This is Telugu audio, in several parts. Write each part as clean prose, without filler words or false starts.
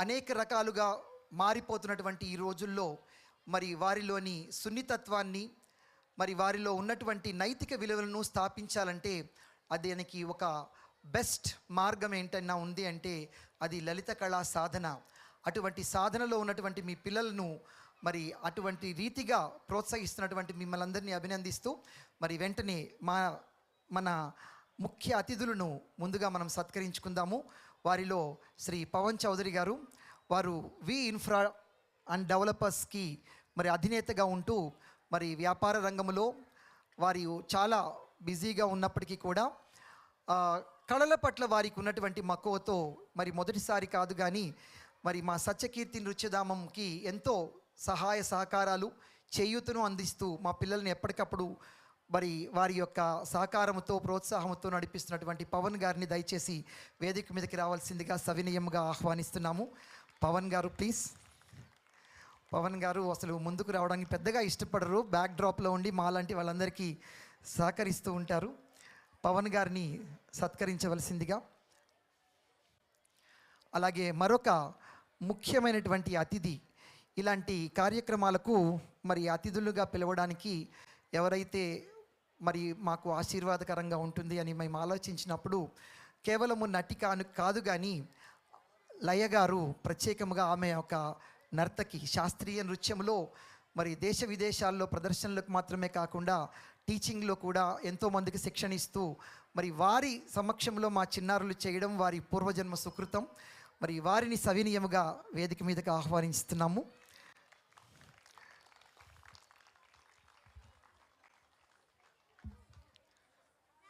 అనేక రకాలుగా మారిపోతున్నటువంటి ఈ రోజుల్లో మరి వారిలోని సున్నితత్వాన్ని, మరి వారిలో ఉన్నటువంటి నైతిక విలువలను స్థాపించాలంటే దానికి ఒక బెస్ట్ మార్గం ఏంటన్నా ఉంది అంటే అది లలిత కళా సాధన. అటువంటి సాధనలో ఉన్నటువంటి మీ పిల్లలను మరి అటువంటి రీతిగా ప్రోత్సహిస్తున్నటువంటి మిమ్మల్ని అందరినీ అభినందిస్తూ మరి వెంటనే మన ముఖ్య అతిథులను ముందుగా మనం సత్కరించుకుందాము. వారిలో శ్రీ పవన్ చౌదరి గారు, వారు వి ఇన్ఫ్రా అండ్ డెవలపర్స్కి మరి అధినేతగా ఉంటూ మరి వ్యాపార రంగంలో వారి చాలా బిజీగా ఉన్నప్పటికీ కూడా కళల పట్ల వారికి ఉన్నటువంటి మక్కువతో మరి మొదటిసారి కాదు కానీ మరి మా సత్యకీర్తి నృత్యధామంకి ఎంతో సహాయ సహకారాలు చేయూతను అందిస్తూ మా పిల్లల్ని ఎప్పటికప్పుడు మరి వారి యొక్క సహకారంతో ప్రోత్సాహంతో నడిపిస్తున్నటువంటి పవన్ గారిని దయచేసి వేదిక మీదకి రావాల్సిందిగా సవినయంగా ఆహ్వానిస్తున్నాము. పవన్ గారు ప్లీజ్. పవన్ గారు అసలు ముందుకు రావడానికి పెద్దగా ఇష్టపడరు, బ్యాక్ డ్రాప్లో ఉండి మాలాంటి వాళ్ళందరికీ సహకరిస్తూ ఉంటారు. పవన్ గారిని సత్కరించవలసిందిగా. అలాగే మరొక ముఖ్యమైనటువంటి అతిథి, ఇలాంటి కార్యక్రమాలకు మరి అతిథులుగా పిలవడానికి ఎవరైతే మరి మాకు ఆశీర్వాదకరంగా ఉంటుంది అని మేము ఆలోచించినప్పుడు కేవలము నటి కాదు కానీ లయ గారు ప్రత్యేకంగా ఆమె ఒక నర్తకి, శాస్త్రీయ నృత్యంలో మరి దేశ విదేశాల్లో ప్రదర్శనలకు మాత్రమే కాకుండా టీచింగ్లో కూడా ఎంతోమందికి శిక్షణ ఇస్తూ మరి వారి సమక్షంలో మా చిన్నారులు చేయడం వారి పూర్వజన్మ సుకృతం. మరి వారిని సవినీయముగా వేదిక మీదకి ఆహ్వానిస్తున్నాము.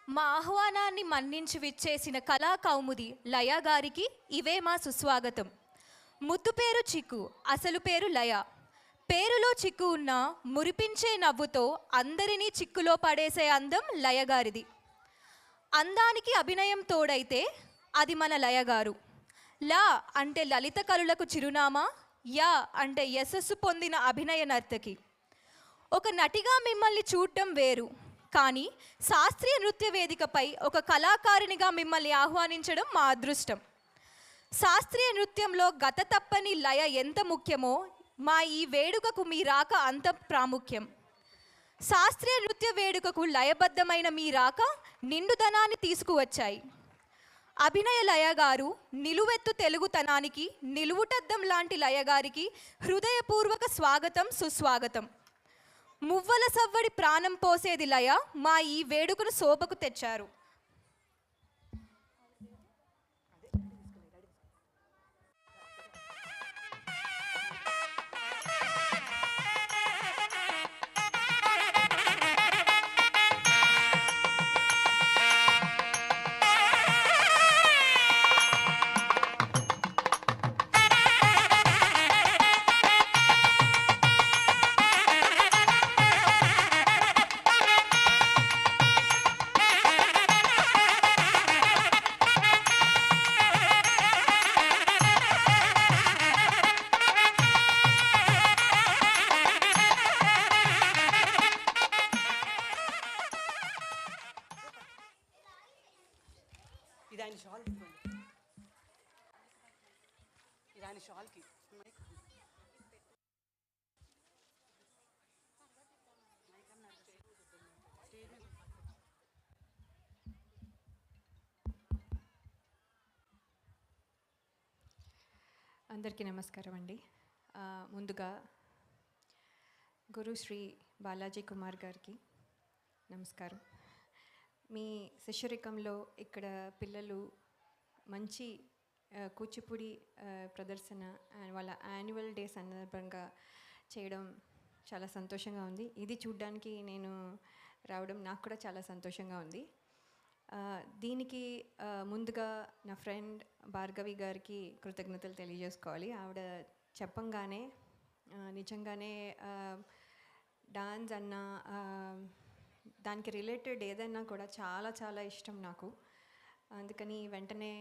మా ఆహ్వానాన్ని మన్నించి విచ్చేసిన కళా కౌముది లయ గారికి ఇవే మా సుస్వాగతం. ముద్దు పేరు చిక్కు, అసలు పేరు లయ. పేరులో చిక్కు ఉన్న మురిపించే నవ్వుతో అందరినీ చిక్కులో పడేసే అందం లయగారిది. అందానికి అభినయం తోడైతే అది మన లయగారు. లా అంటే లలిత కళలకు చిరునామా, యా అంటే యశస్సు పొందిన అభినయ నర్తకి. ఒక నటిగా మిమ్మల్ని చూడటం వేరు, కానీ శాస్త్రీయ నృత్య వేదికపై ఒక కళాకారిణిగా మిమ్మల్ని ఆహ్వానించడం మా అదృష్టం. శాస్త్రీయ నృత్యంలో గత తప్పని లయ ఎంత ముఖ్యమో మా ఈ వేడుకకు మీ రాక అంత ప్రాముఖ్యం. శాస్త్రీయ నృత్య వేడుకకు లయబద్ధమైన మీ రాక నిండుదనాన్ని తీసుకువచ్చాయి. అభినయ లయ గారు నిలువెత్తు తెలుగుతనానికి నిలువుటద్దం లాంటి లయగారికి హృదయపూర్వక స్వాగతం, సుస్వాగతం. మువ్వల సవ్వడి ప్రాణం పోసేది లయ మా ఈ వేడుకను శోభకు తెచ్చారు. అందరికీ నమస్కారం అండి. ముందుగా గురు శ్రీ బాలాజీ కుమార్ గారికి నమస్కారం. మీ శిష్యరికంలో ఇక్కడ పిల్లలు మంచి కూచిపూడి ప్రదర్శన వాళ్ళ యాన్యువల్ డే సందర్భంగా చేయడం చాలా సంతోషంగా ఉంది. ఇది చూడ్డానికి నేను రావడం నాకు కూడా చాలా సంతోషంగా ఉంది. దీనికి ముందుగా నా ఫ్రెండ్ భార్గవి గారికి కృతజ్ఞతలు తెలియజేసుకోవాలి. ఆవిడ చెప్పంగానే నిజంగానే డాన్స్ అన్న దానికి రిలేటెడ్ ఏదైనా కూడా చాలా చాలా ఇష్టం నాకు. అందుకని వెంటనే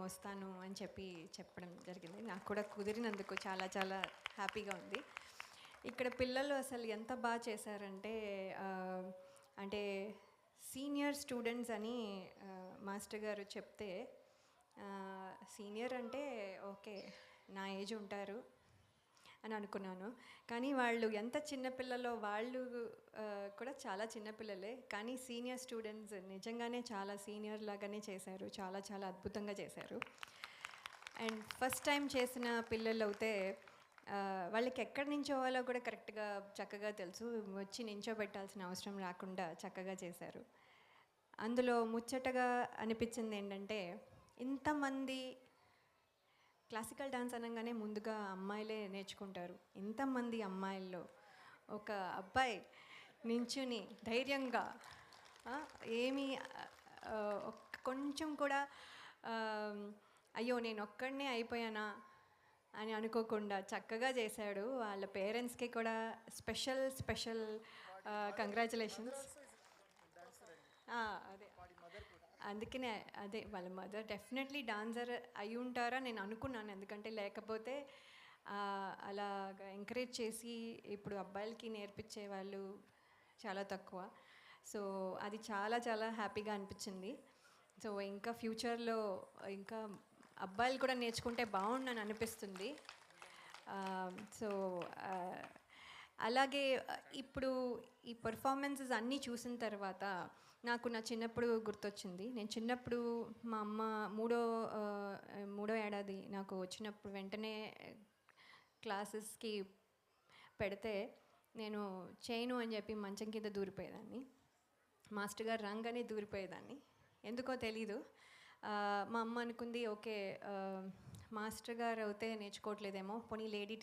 వస్తాను అని చెప్పడం జరిగింది. నాకు కూడా కుదిరినందుకు చాలా చాలా హ్యాపీగా ఉంది. ఇక్కడ పిల్లలు అసలు ఎంత బాగా చేశారంటే అంటే సీనియర్ స్టూడెంట్స్ అని మాస్టర్ గారు చెప్తే సీనియర్ అంటే ఓకే నా ఏజ్ ఉంటారు అని అనుకున్నాను. కానీ వాళ్ళు ఎంత చిన్నపిల్లలో వాళ్ళు కూడా చాలా చిన్నపిల్లలే. కానీ సీనియర్ స్టూడెంట్స్ నిజంగానే చాలా సీనియర్ లాగానే చేశారు. చాలా చాలా అద్భుతంగా చేశారు. అండ్ ఫస్ట్ టైం చేసిన పిల్లలు అయితే వాళ్ళకి ఎక్కడి నించోవాలో కూడా కరెక్ట్గా చక్కగా తెలుసు. వచ్చి నించోబెట్టాల్సిన అవసరం రాకుండా చక్కగా చేశారు. అందులో ముచ్చటగా అనిపించింది ఏంటంటే, ఇంతమంది క్లాసికల్ డాన్స్ అనగానే ముందుగా అమ్మాయిలే నేర్చుకుంటారు. ఇంతమంది అమ్మాయిల్లో ఒక అబ్బాయి నించుని ధైర్యంగా ఏమీ కొంచెం కూడా అయ్యో నేను ఒక్కడనే అయిపోయానా అని అనుకోకుండా చక్కగా చేశాడు. వాళ్ళ పేరెంట్స్కి కూడా స్పెషల్ కంగ్రాచులేషన్స్. అదే అందుకనే అదే వాళ్ళ మదర్ డెఫినెట్లీ డాన్సర్ అయి ఉంటారా నేను అనుకున్నాను. ఎందుకంటే లేకపోతే అలాగా ఎంకరేజ్ చేసి ఇప్పుడు అబ్బాయిలకి నేర్పించే వాళ్ళు చాలా తక్కువ. సో అది చాలా చాలా హ్యాపీగా అనిపించింది. సో ఇంకా ఫ్యూచర్లో ఇంకా అబ్బాయిలు కూడా నేర్చుకుంటే బాగుండని అనిపిస్తుంది. సో అలాగే ఇప్పుడు ఈ పర్ఫార్మెన్సెస్ అన్నీ చూసిన తర్వాత నాకు నా చిన్నప్పుడు గుర్తొచ్చింది. నేను చిన్నప్పుడు మా అమ్మ మూడో ఏడాది నాకు వచ్చినప్పుడు వెంటనే క్లాసెస్కి పెడితే నేను చేయను అని చెప్పి మంచం కింద దూరిపోయేదాన్ని. మాస్టర్ గారు రంగానే దూరిపోయేదాన్ని. ఎందుకో తెలీదు. మా అమ్మ అనుకుంది ఓకే మాస్టర్ గారు అయితే నేర్చుకోవట్లేదేమో, పోనీ లేడీ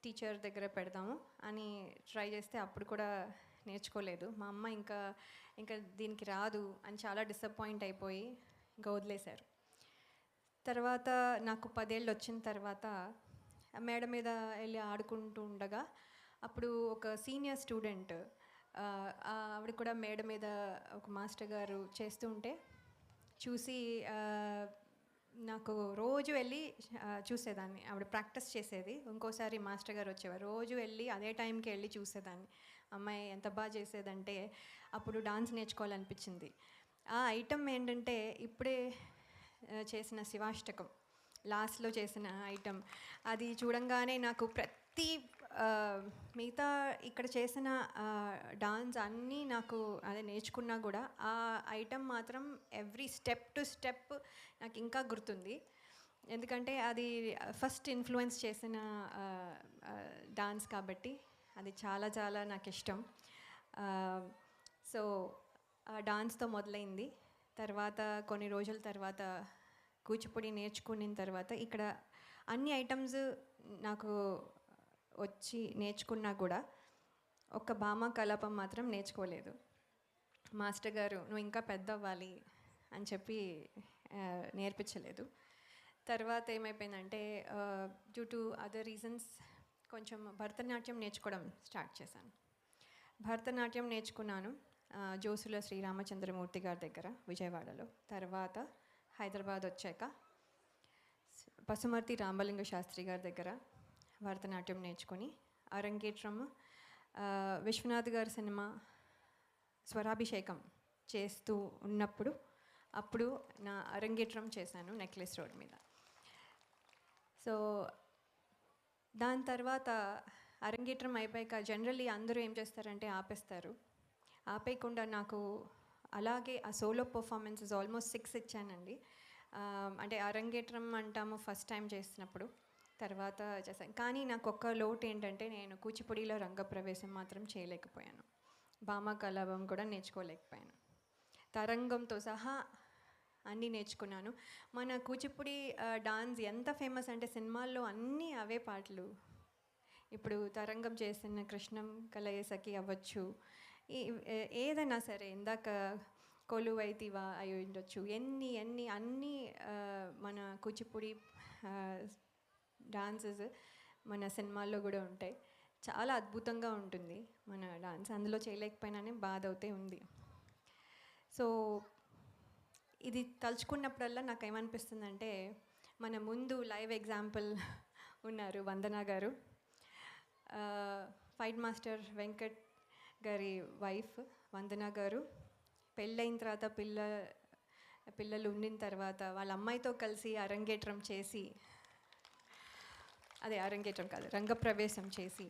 టీచర్ దగ్గర పెడదాము అని ట్రై చేస్తే అప్పుడు కూడా నేర్చుకోలేదు. మా అమ్మ ఇంకా దీనికి రాదు అని చాలా డిసప్పాయింట్ అయిపోయి ఇంకా వదిలేశారు. తర్వాత నాకు 10 ఏళ్ళు వచ్చిన తర్వాత మేడ మీద వెళ్ళి ఆడుకుంటూ ఉండగా అప్పుడు ఒక సీనియర్ స్టూడెంట్ ఆవిడ కూడా మేడ మీద ఒక మాస్టర్ గారు చేస్తూ ఉంటే చూసి నాకు రోజు వెళ్ళి చూసేదాన్ని. ఆవిడ ప్రాక్టీస్ చేసేది. ఇంకోసారి మాస్టర్ గారు వచ్చేవారు. రోజు వెళ్ళి అదే టైంకి వెళ్ళి చూసేదాన్ని. అమ్మాయి ఎంత బాగా చేసేదంటే అప్పుడు డాన్స్ నేర్చుకోవాలనిపించింది. ఆ ఐటమ్ ఏంటంటే ఇప్పుడే చేసిన శివాష్టకం లాస్ట్లో చేసిన ఐటమ్. అది చూడంగానే నాకు ప్రతి మిగతా ఇక్కడ చేసిన డాన్స్ అన్నీ నాకు అదే నేర్చుకున్నా కూడా ఆ ఐటమ్ మాత్రం ఎవ్రీ స్టెప్ టు స్టెప్ నాకు ఇంకా గుర్తుంది. ఎందుకంటే అది ఫస్ట్ ఇన్ఫ్లుయెన్స్ చేసిన డాన్స్ కాబట్టి అది చాలా చాలా నాకు ఇష్టం. సో ఆ డాన్స్తో మొదలైంది. తర్వాత కొన్ని రోజుల తర్వాత కూచిపూడి నేర్చుకున్న తర్వాత ఇక్కడ అన్ని ఐటమ్స్ నాకు వచ్చి నేర్చుకున్నా కూడా ఒక్క భామ కలాపం మాత్రం నేర్చుకోలేదు. మాస్టర్ గారు నువ్వు ఇంకా పెద్ద అవ్వాలి అని చెప్పి నేర్పించలేదు. తర్వాత ఏమైపోయిందంటే డ్యూ టు అదర్ రీజన్స్ కొంచెం భరతనాట్యం నేర్చుకోవడం స్టార్ట్ చేశాను. భరతనాట్యం నేర్చుకున్నాను జోసుల శ్రీరామచంద్రమూర్తి గారి దగ్గర విజయవాడలో. తర్వాత హైదరాబాద్ వచ్చాక పసుమర్తి రామలింగ శాస్త్రి గారి దగ్గర భరతనాట్యం నేర్చుకొని అరంగేట్రం విశ్వనాథ్ గారి సినిమా స్వరాభిషేకం చేస్తూ ఉన్నప్పుడు అప్పుడు నా అరంగేట్రం చేశాను నెక్లెస్ రోడ్ మీద. సో దాని తర్వాత అరంగేట్రం అయిపోయాక జనరల్లీ అందరూ ఏం చేస్తారంటే ఆపేస్తారు. ఆపేయకుండా నాకు అలాగే ఆ సోలో పర్ఫార్మెన్సెస్ ఆల్మోస్ట్ 6 ఇచ్చానండి. అంటే అరంగేట్రం అంటాము ఫస్ట్ టైం చేసినప్పుడు, తర్వాత చేశాను. కానీ నాకు ఒక్క లోటు ఏంటంటే నేను కూచిపూడిలో రంగప్రవేశం మాత్రం చేయలేకపోయాను. భామ కలాపం కూడా నేర్చుకోలేకపోయాను. తరంగంతో సహా అన్నీ నేర్చుకున్నాను. మన కూచిపూడి డాన్స్ ఎంత ఫేమస్ అంటే సినిమాల్లో అన్నీ అవే పాటలు. ఇప్పుడు తరంగం చేసిన కృష్ణం కలయసకి అవ్వచ్చు, ఏదైనా సరే, ఇందాక కొలువైతివా అయి ఉండొచ్చు, అన్నీ మన కూచిపూడి డాన్సెస్ మన సినిమాల్లో కూడా ఉంటాయి. చాలా అద్భుతంగా ఉంటుంది మన డాన్స్. అందులో చేయలేకపోయినానే బాధ అవుతే ఉంది. సో ఇది తలుచుకున్నప్పుడల్లా నాకు ఏమనిపిస్తుందంటే మన ముందు లైవ్ ఎగ్జాంపుల్ ఉన్నారు వందన గారు, ఫైట్ మాస్టర్ వెంకట్ గారి వైఫ్ వందన గారు. పెళ్ళైన తర్వాత పిల్లలు ఉండిన తర్వాత వాళ్ళ అమ్మాయితో కలిసి అరంగేట్రం చేసి, అదే అరంగేట్రం కాదు, రంగప్రవేశం చేసి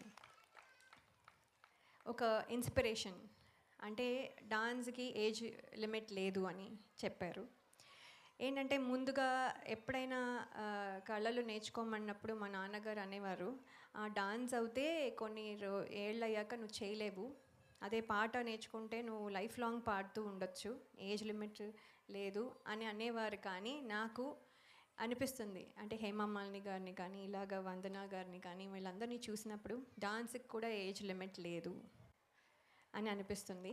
ఒక ఇన్స్పిరేషన్. అంటే డాన్స్కి ఏజ్ లిమిట్ లేదు అని చెప్పారు. ఏంటంటే ముందుగా ఎప్పుడైనా కళలు నేర్చుకోమన్నప్పుడు మా నాన్నగారు అనేవారు, డాన్స్ అవుతే కొన్ని ఏళ్ళు అయ్యాక నువ్వు చేయలేవు, అదే పాట నేర్చుకుంటే నువ్వు లైఫ్ లాంగ్ పాడుతూ ఉండొచ్చు, ఏజ్ లిమిట్ లేదు అని అనేవారు. కానీ నాకు అనిపిస్తుంది, అంటే హేమమాలిని గారిని కానీ ఇలాగ వందన గారిని కానీ వీళ్ళందరినీ చూసినప్పుడు డాన్స్కి కూడా ఏజ్ లిమిట్ లేదు అని అనిపిస్తుంది.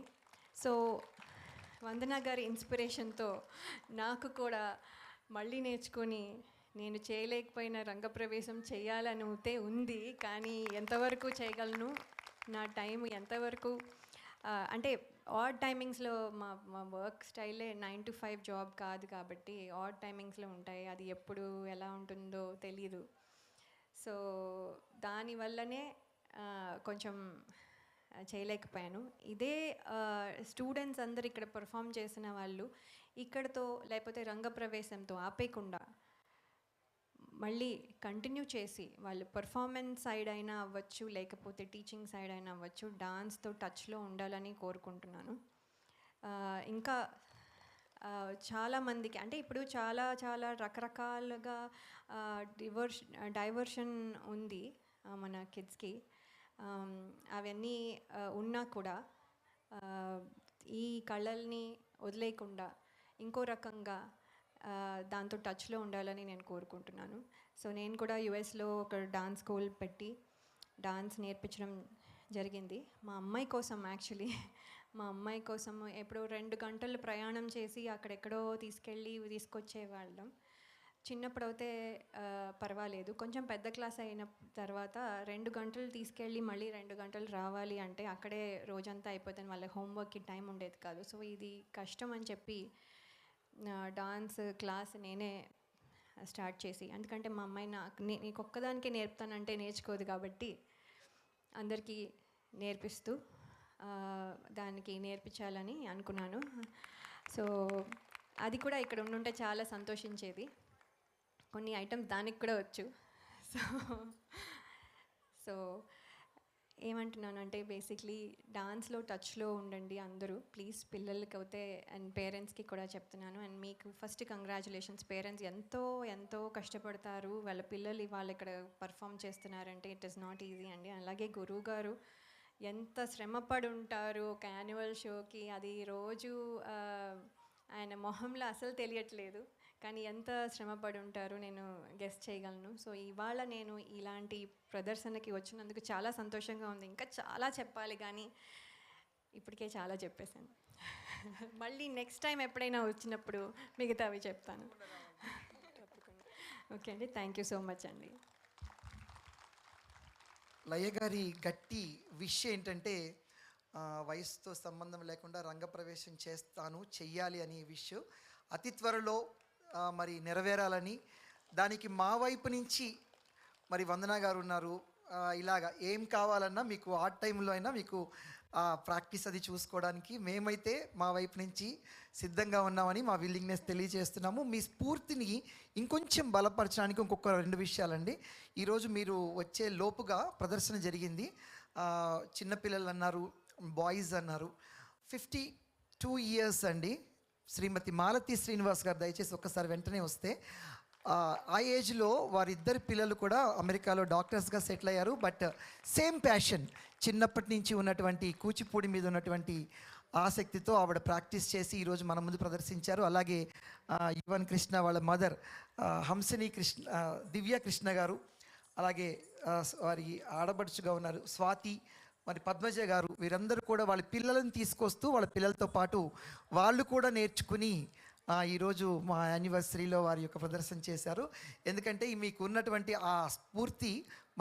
సో వందన గారి ఇన్స్పిరేషన్తో నాకు కూడా మళ్ళీ నేర్చుకొని నేను చేయలేకపోయిన రంగప్రవేశం చేయాలని ఉంది. కానీ ఎంతవరకు చేయగలను, నా టైం ఎంతవరకు, అంటే ఆడ్ టైమింగ్స్లో మా మా వర్క్ స్టైలే 9 to 5 జాబ్ కాదు కాబట్టి ఆడ్ టైమింగ్స్లో ఉంటాయి. అది ఎప్పుడు ఎలా ఉంటుందో తెలీదు. సో దానివల్లనే కొంచెం చేయలేకపోయాను. ఇదే స్టూడెంట్స్ అందరు ఇక్కడ పర్ఫామ్ చేసిన వాళ్ళు ఇక్కడతో లేకపోతే రంగప్రవేశంతో ఆపేయకుండా మళ్ళీ కంటిన్యూ చేసి వాళ్ళు పర్ఫార్మెన్స్ సైడ్ అయినా అవ్వచ్చు, లేకపోతే టీచింగ్ సైడ్ అయినా అవ్వచ్చు, డాన్స్తో టచ్లో ఉండాలని కోరుకుంటున్నాను. ఇంకా చాలామందికి, అంటే ఇప్పుడు చాలా చాలా రకరకాలుగా డైవర్షన్ ఉంది మన కిడ్స్కి. అవన్నీ ఉన్నా కూడా ఈ కళల్ని వదిలేయకుండా ఇంకో రకంగా దాంతో టచ్లో ఉండాలని నేను కోరుకుంటున్నాను. సో నేను కూడా యుఎస్లో ఒక డాన్స్ స్కూల్ పెట్టి డాన్స్ నేర్పించడం జరిగింది. మా అమ్మాయి కోసం, యాక్చువల్లీ మా అమ్మాయి కోసం ఎప్పుడో 2 గంటలు ప్రయాణం చేసి అక్కడెక్కడో తీసుకొచ్చేవాళ్ళం. చిన్నప్పుడైతే పర్వాలేదు, కొంచెం పెద్ద క్లాస్ అయిన తర్వాత 2 గంటలు తీసుకెళ్ళి మళ్ళీ 2 గంటలు రావాలి అంటే అక్కడే రోజంతా అయిపోతుంది, వాళ్ళ హోంవర్క్కి టైం ఉండేది కాదు. సో ఇది కష్టం అని చెప్పి డాన్స్ క్లాస్ నేనే స్టార్ట్ చేసి, ఎందుకంటే మా అమ్మాయి నీకు ఒక్కదానికే నేర్పుతానంటే నేర్చుకోదు కాబట్టి అందరికీ నేర్పిస్తూ దానికి నేర్పించాలని అనుకున్నాను. సో అది కూడా ఇక్కడ ఉండుంటే చాలా సంతోషించేది. కొన్ని ఐటమ్స్ దానికి కూడా వచ్చు. సో ఏమంటున్నానంటే బేసిక్లీ డాన్స్లో టచ్లో ఉండండి అందరూ ప్లీజ్. పిల్లలకి అయితే అండ్ పేరెంట్స్కి కూడా చెప్తున్నాను. అండ్ మీకు ఫస్ట్ కంగ్రాచులేషన్స్. పేరెంట్స్ ఎంతో ఎంతో కష్టపడతారు, వాళ్ళ పిల్లలు వాళ్ళు ఇక్కడ పర్ఫామ్ చేస్తున్నారంటే ఇట్ ఈస్ నాట్ ఈజీ అండి. అలాగే గురువు గారు ఎంత శ్రమపడి ఉంటారు ఒక యాన్యువల్ షోకి, అది రోజు ఆయన మొహంలో అసలు తెలియట్లేదు, కానీ ఎంత శ్రమపడి ఉంటారో నేను గెస్ చేయగలను. సో ఇవాళ నేను ఇలాంటి ప్రదర్శనకి వచ్చినందుకు చాలా సంతోషంగా ఉంది. ఇంకా చాలా చెప్పాలి కానీ ఇప్పటికే చాలా చెప్పేశాను. మళ్ళీ నెక్స్ట్ టైం ఎప్పుడైనా వచ్చినప్పుడు మిగతావి చెప్తాను. ఓకే అండి, థ్యాంక్ యూ సో మచ్ అండి. లయ గారి గట్టి విష్ ఏంటంటే వయసుతో సంబంధం లేకుండా రంగప్రవేశం చెయ్యాలి అనే విష్ అతి త్వరలో మరి నెరవేరాలని, దానికి మా వైపు నుంచి మరి వందన గారు ఉన్నారు. ఇలాగా ఏం కావాలన్నా మీకు ఆ టైంలో అయినా మీకు ప్రాక్టీస్ అది చూసుకోవడానికి మేమైతే మా వైపు నుంచి సిద్ధంగా ఉన్నామని మా విల్లింగ్నెస్ తెలియజేస్తున్నాము. మీ స్ఫూర్తిని ఇంకొంచెం బలపరచడానికి ఇంకొక 2 విషయాలండి. ఈరోజు మీరు వచ్చే లోపుగా ప్రదర్శన జరిగింది. చిన్నపిల్లలు అన్నారు, బాయ్స్ అన్నారు. 52 years అండి. శ్రీమతి మాలతి శ్రీనివాస్ గారు దయచేసి ఒక్కసారి వెంటనే వస్తే, ఆ ఏజ్లో వారిద్దరు పిల్లలు కూడా అమెరికాలో డాక్టర్స్గా సెటిల్ అయ్యారు. బట్ సేమ్ ప్యాషన్, చిన్నప్పటి నుంచి ఉన్నటువంటి కూచిపూడి మీద ఉన్నటువంటి ఆసక్తితో ఆవిడ ప్రాక్టీస్ చేసి ఈరోజు మన ముందు ప్రదర్శించారు. అలాగే యువన్ కృష్ణ వాళ్ళ మదర్ హంసిని కృష్ణ, దివ్య కృష్ణ గారు, అలాగే వారి ఆడబడుచుగా ఉన్నారు స్వాతి, మరి పద్మజ గారు, వీరందరూ కూడా వాళ్ళ పిల్లలను తీసుకొస్తూ వాళ్ళ పిల్లలతో పాటు వాళ్ళు కూడా నేర్చుకుని ఈరోజు మా యానివర్సరీలో వారి యొక్క ప్రదర్శన చేశారు. ఎందుకంటే మీకు ఉన్నటువంటి ఆ స్ఫూర్తి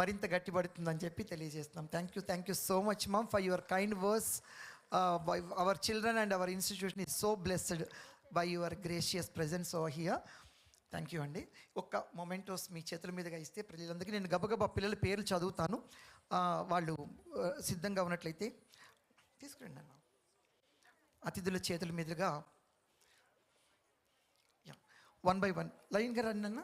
మరింత గట్టిపడుతుందని చెప్పి తెలియజేస్తున్నాం. Thank you so much ma'am for your kind words. Our children and hour institution is so blessed by your gracious presence over here. Thank you అండి. ఒక్క మొమెంటోస్ మీ చేతుల మీదుగా ఇస్తే ప్రజలందరికీ నేను గబగబా పిల్లల పేర్లు చదువుతాను, వాళ్ళు సిద్ధంగా ఉన్నట్లయితే తీసుకురండి అన్న. అతిథుల చేతుల మీదుగా 1 by 1 లైన్గా రండి అన్న.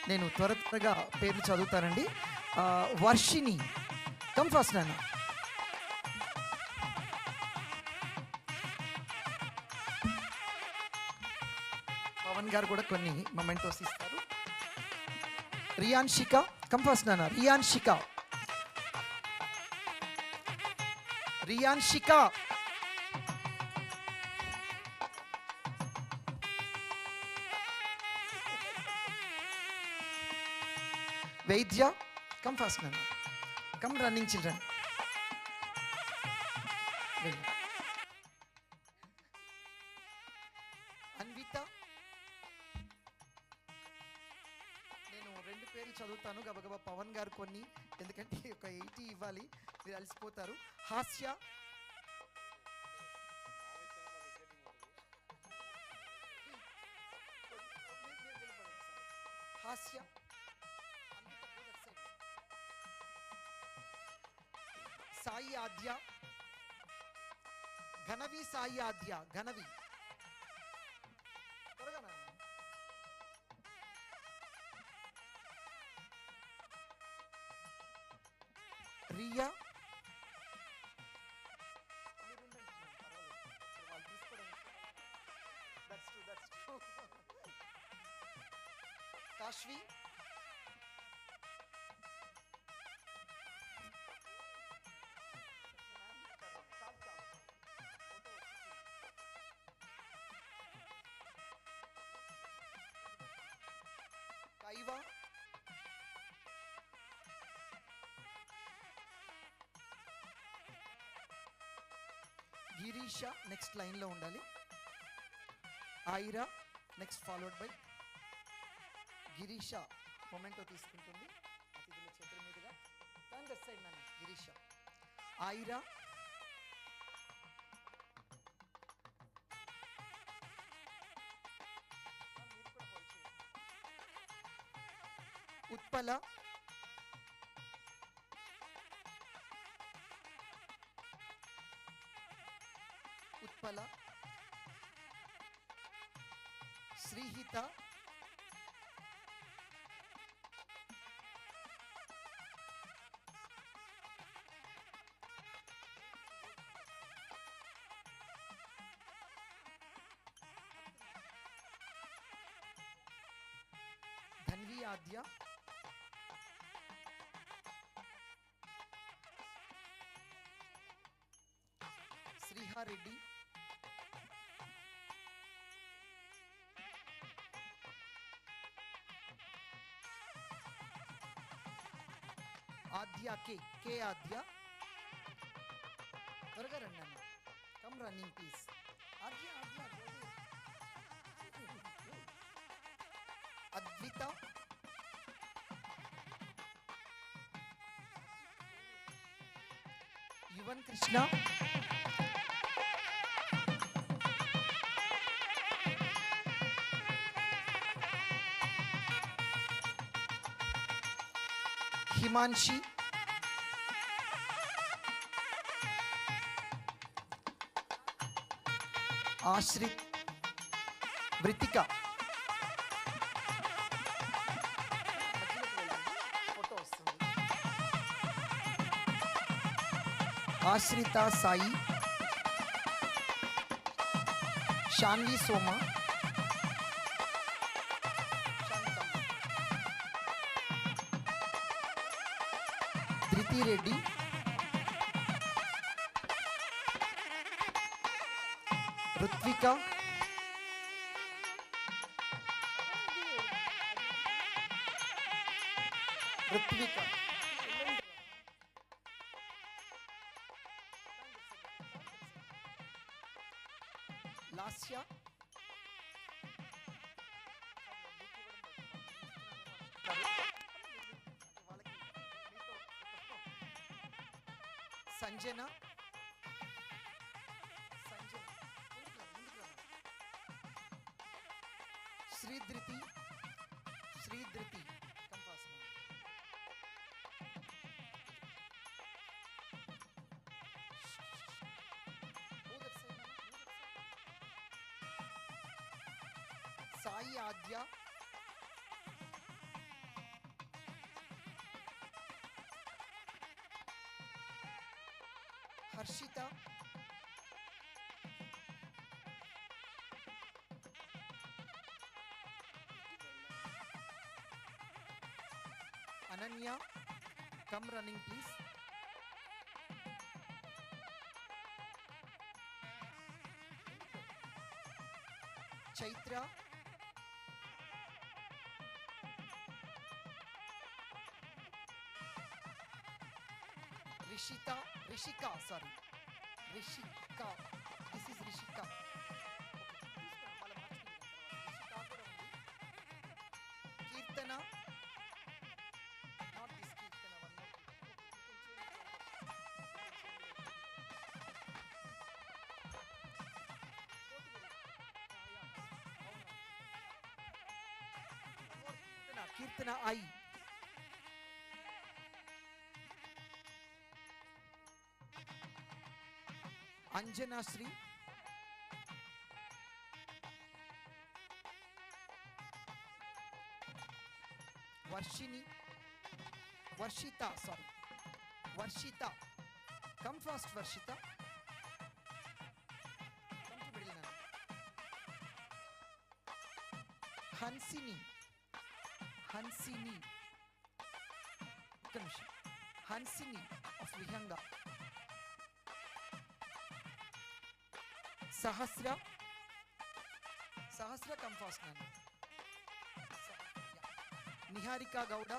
నేను త్వరగా పేర్లు చదువుతానండి. వర్షిణి, కమ్ ఫస్ట్ నాన్న. పవన్ గారు కూడా కొన్ని మొమెంటోస్ ఇస్తారు. రియాన్షిక, కమ్ ఫస్ట్ నాన్న. రియాన్షిక, రియాన్షిక. వైద్య, కమ్ ఫాస్ట్ నాన్న. Come running children. అన్విత, నేను 2 పేర్లు చదువుతాను గబగబా. పవన్ గారు కొన్ని, ఎందుకంటే ఒక 80 ఇవ్వాలి, మీరు అలసిపోతారు. హాస్య, హాస్య. సాయి ఆద్య, ఘనవి. సాయి ఆద్య, ఘనవి. త్వరగా నాన్న. రియా, కాశ్వి, కైవా, గిరీష నెక్స్ట్ లైన్లో ఉండాలి. Aira next followed by Girisha. Memento తీసుకుంటుంది అతిథుల చేతుల మీదుగా. టర్న్ దట్ సైడ్ నాన్న. గిరీష, ఐరా, ఉత్పల, ఉత్పల, శ్రీహిత, ధన్వి ఆద్య, శ్రీహారెడ్డి, ఆద్య, కే ఆద్య. త్వరగా రండి అన్న. Come running please. Aadya, Aadya. Advitha, Yuvan Krishna, Himanshi, Ashrith, Vruthika. Ashritha Sai, Shanvi Soma, Dhruthi Reddy, Ruthvika, Ruthvika, Lasya, Sanjana Sridhruthi come fast now. Move that side, move that side. Sai Aadya Harshitha Ananya come running please Chaitra Rishika this is Rishika Keerthana not this Keerthana one Keerthana ఐ అంజనాశ్రీ వర్షిత కమ్ ఫాస్ట్ వర్షిత హన్సిని ఒక్క నిమిషం Hansini off Vihanga Sahasra come fast నన్ను నిహారిక గౌడ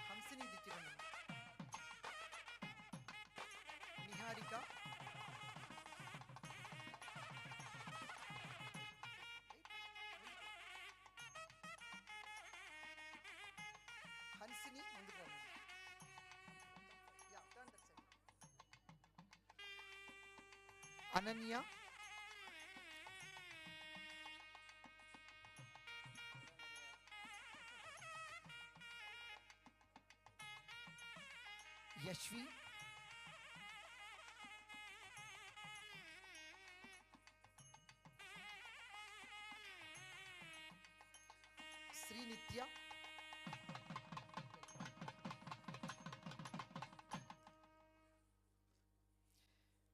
హంసిని దిత్తిరండి నిహారిక హన్సిని ముందుకు రండి అనన్య యశ్వి శ్రీనిత్య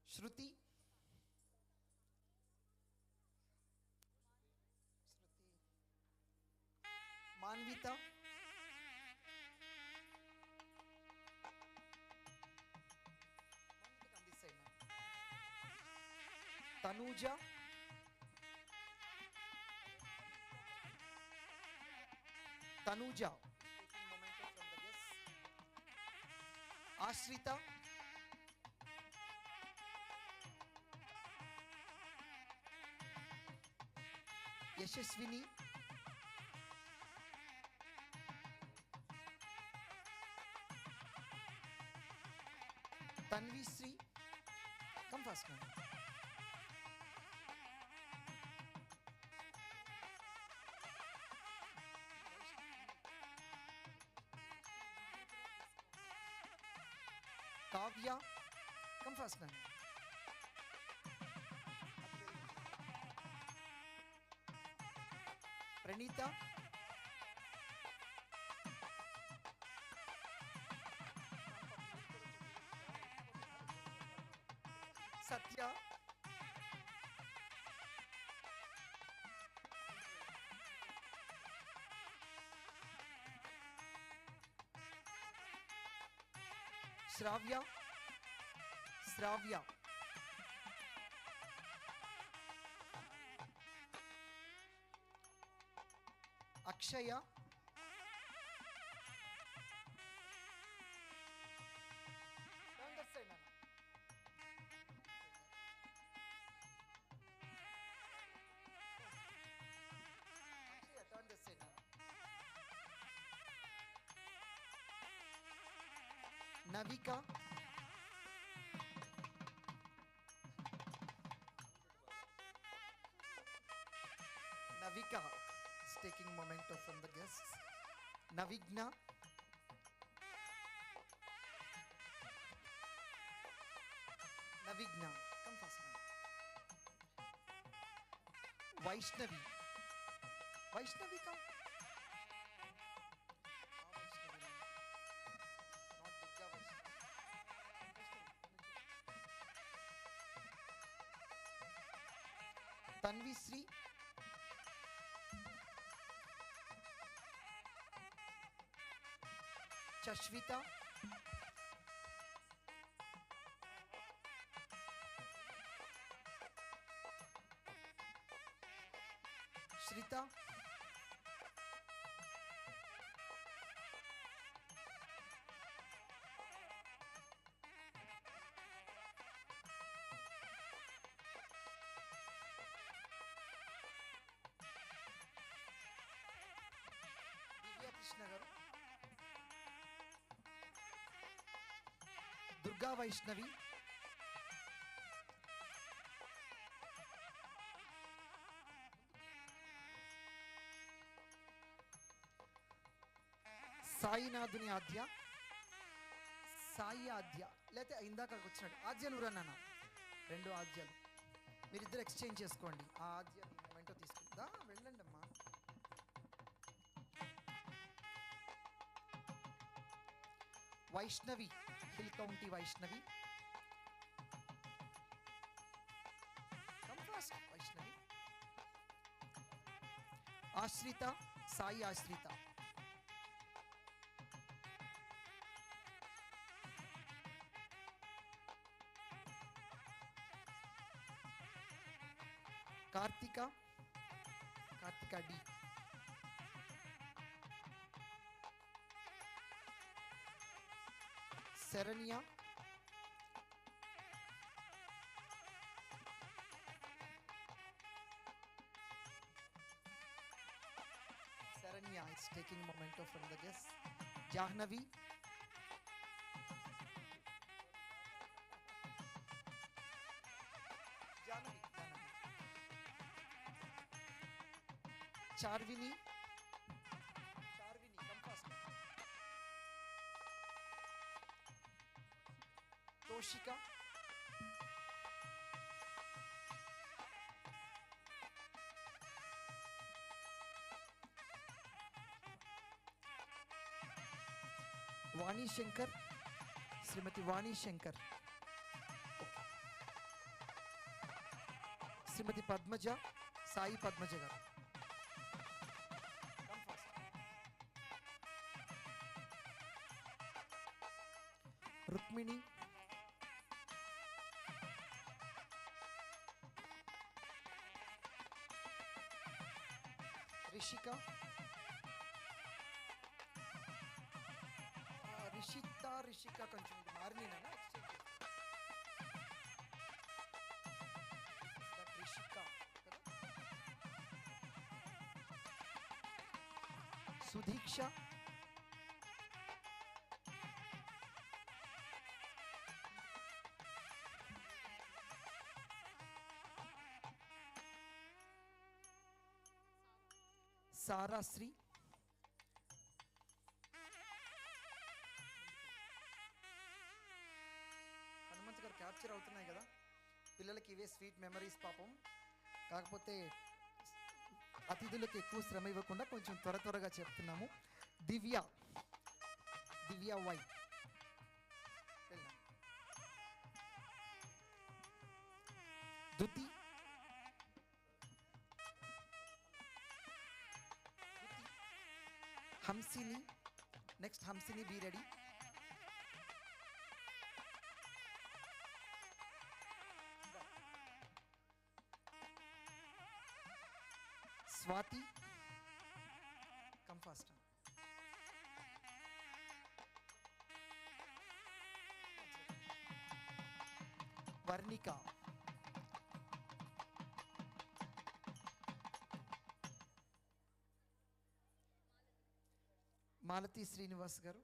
శృతి Manvitha Tanuja Ashritha Yashaswini Tanvisri come fast ma'am Kavya come fast ma'am Praneetha Satya Sravya Akshaya turn this side now. Navika, Navika is taking memento from the guests. Navigna, Navigna, come fast now. Vaishnavi, Vaishnavi come. Vaishnavi, not Durga Vaishnavi. Tanvi Sri, Chashvita, Shrita, Divya Krishna garu, Durga Vaishnavi, సాయినాథుని ఆద్య, సాయి ఆద్య, లేకపోతే ఇందాక వచ్చినట్టు ఆద్యాలు రన్నాను, రెండు ఆద్యాలు మీరిద్దరు ఎక్స్చేంజ్ చేసుకోండి. ఆ ఆద్య మొమెంటో తీసుకుందా, వెళ్ళండి అమ్మా. Vaishnavi, hill county Vaishnavi, Vaishnavi. Ashritha, Sai Ashritha, Karthika, Karthika D, Saranya, Saranya is taking memento from the guests. Jahnavi, Jahnavi, Charvini, Charvini, come fast. Toshika, Vani Shankar, Srimati Vani Shankar, Srimati Padmaja, Sai Padmaja garu. Come fast. Rukmini, Rishika, Rishitha, Rishika కొంచెం మారినా రిషిక కదా. సుధీక్ష, సారాశ్రీ, హనుమంత్ గారు క్యాప్చర్ అవుతున్నాయి కదా పిల్లలకి, ఇవే స్వీట్ మెమరీస్ పాపం. కాకపోతే అతిథులకు ఎక్కువ శ్రమ ఇవ్వకుండా కొంచెం త్వరగా చెప్తున్నాము. Divya, Divya Y, Duthi, Hamsini, next Hamsini be ready. Swathi, come fast. Varnika, Malathi Srinivas గారు,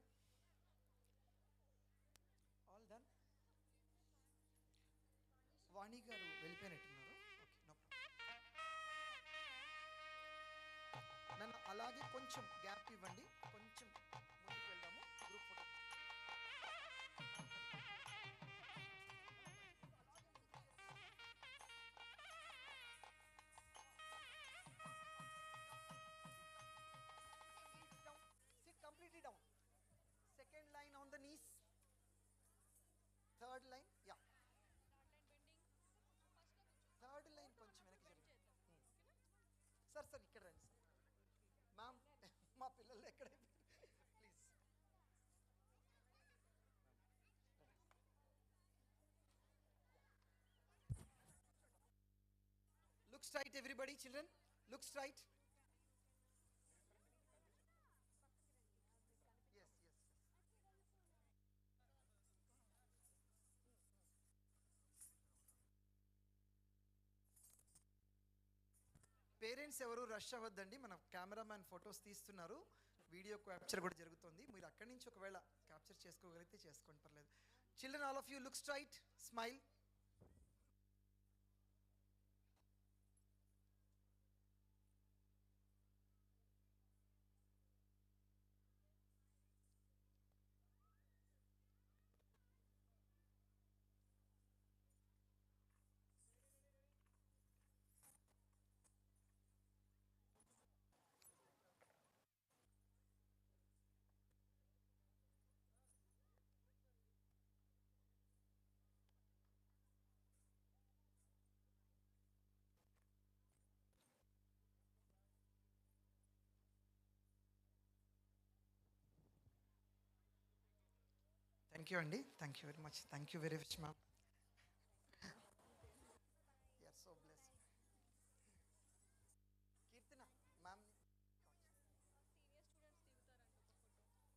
వాణి గారు వెళ్ళిపోయినట్టున్నారు. Okay, no problem. నన్ను అలాగే కొంచెం గ్యాప్ ఇవ్వండి, కొంచెం ముందుకు వెళ్దాము. Group photo. Sit completely down. Second line on the knees. Third line, yeah. Third line కొంచెం వెనక్కి జరిగింది. సార్ ఇక్కడ రండి సార్. మ్యామ్, మా పిల్లలు ఎక్కడైపోయారు, please. Look straight everybody, children, look straight. Yes yes. Parents ఎవరు రష్ అవ్వద్దండి, మన కెమెరామ్యాన్ ఫొటోస్ తీస్తున్నారు, వీడియో క్యాప్చర్ కూడా జరుగుతుంది. మీరు అక్కడి నుంచి ఒకవేళ క్యాప్చర్ చేసుకోగలిగితే చేసుకోండి, పర్లేదు. Children, all of you look straight, smile. Thank you అండి, thank you very much, thank you very much ma'am.